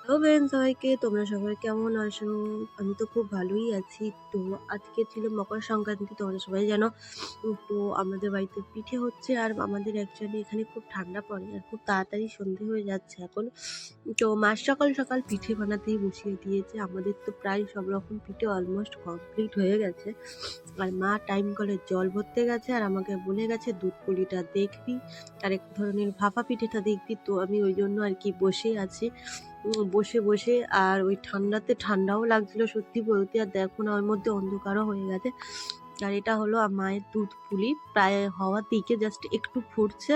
Hello friends সবাইকে, তোমরা সবাই কেমন আছো? আমি তো খুব ভালোই আছি। তো আজকে ছিল মকর সংক্রান্তি, তোমরা সবাই জানো। তো আমাদের বাড়িতে পিঠে হচ্ছে, আর আমাদের অ্যাকচুয়ালি এখানে খুব ঠান্ডা পড়ে আর খুব তাড়াতাড়ি সন্ধে হয়ে যাচ্ছে এখন। তো মা সকাল সকাল পিঠে বানাতেই বসিয়ে দিয়েছে। আমাদের তো প্রায় সব রকম পিঠে অলমোস্ট কমপ্লিট হয়ে গেছে। আর মা টাইম কলে জল ভরতে গেছে আর আমাকে বলে গেছে দুধ পুলিটা দেখবি আর এক ধরনের ভাপা পিঠেটা দেখবি। তো আমি ওই জন্য আর কি বসে আছি, বসে বসে। আর ওই ঠান্ডাতে ঠান্ডাও লাগছিল সত্যি বলতে। আর দেখো না, ওর মধ্যে অন্ধকারও হয়ে গেছে। আর এটা হলো মায়ের দুধ পুলি, প্রায় হওয়ার দিকে, জাস্ট একটু ফুটছে,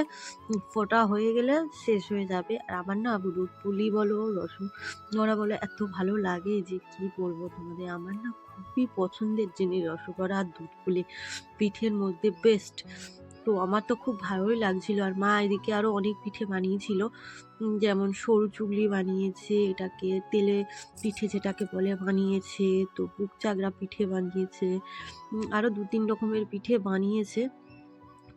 ফোটা হয়ে গেলে শেষ হয়ে যাবে। আর আমার না দুধ পুলি বলো, রসগোল্লা বলো, এত ভালো লাগে যে কি বলবো তোমাদের। আমার না খুবই পছন্দের জিনিস রসগোল্লা আর দুধ পুলি, পিঠের মধ্যে বেস্ট। তো আমার তো খুব ভালোই লাগছিল। আর মা এদিকে আরো অনেক পিঠে বানিয়েছিল, যেমন সরু চুগলি বানিয়েছে, এটাকে তেলে পিঠে যেটাকে বলে বানিয়েছে, তো বুক চাগড়া পিঠে বানিয়েছে, আরো 2-3 রকমের পিঠে বানিয়েছে।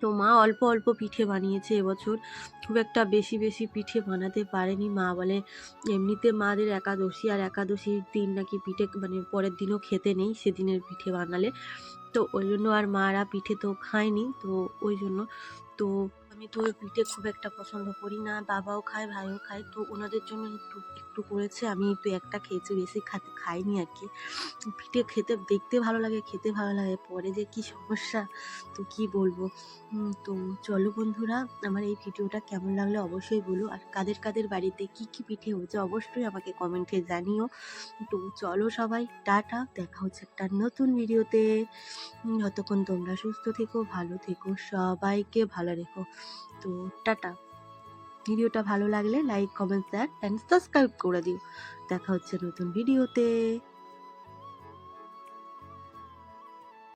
তো মা অল্প অল্প পিঠে বানিয়েছে এবছর, খুব একটা বেশি বেশি পিঠে বানাতে পারেনি। মা বলে এমনিতে মাদের একাদশী, আর একাদশীর দিন নাকি পিঠে মানে পরের দিনও খেতে নেই, সেদিনের পিঠে বানালে। তো ওই জন্য আর মারা পিঠে তো খায়নি। তো ওই জন্য তো আমি তো ওই পিঠে খুব একটা পছন্দ করি না, বাবাও খায় ভাইও খায়। তো ওনাদের জন্য একটু একটু করেছে, আমি একটু একটা খেয়েছি, বেশি খাইনি আর কি। পিঠে খেতে দেখতে ভালো লাগে, খেতে ভালো লাগে, পরে যে কি সমস্যা তো কি বলবো। তো চলো বন্ধুরা, আমার এই ভিডিওটা কেমন লাগলো অবশ্যই বলো। আর কাদের কাদের বাড়িতে কি কি পিঠে হয়েছে অবশ্যই আমাকে কমেন্টে জানিও। তো চলো সবাই, টাটা, দেখা হচ্ছে একটা নতুন ভিডিওতে। যতক্ষণ তোমরা সুস্থ থেকো, ভালো থেকো, সবাইকে ভালো রেখো। তো টাটা। ভিডিওটা ভালো লাগলে like, comment, share and subscribe করে দিও। দেখা হচ্ছে নতুন ভিডিওতে।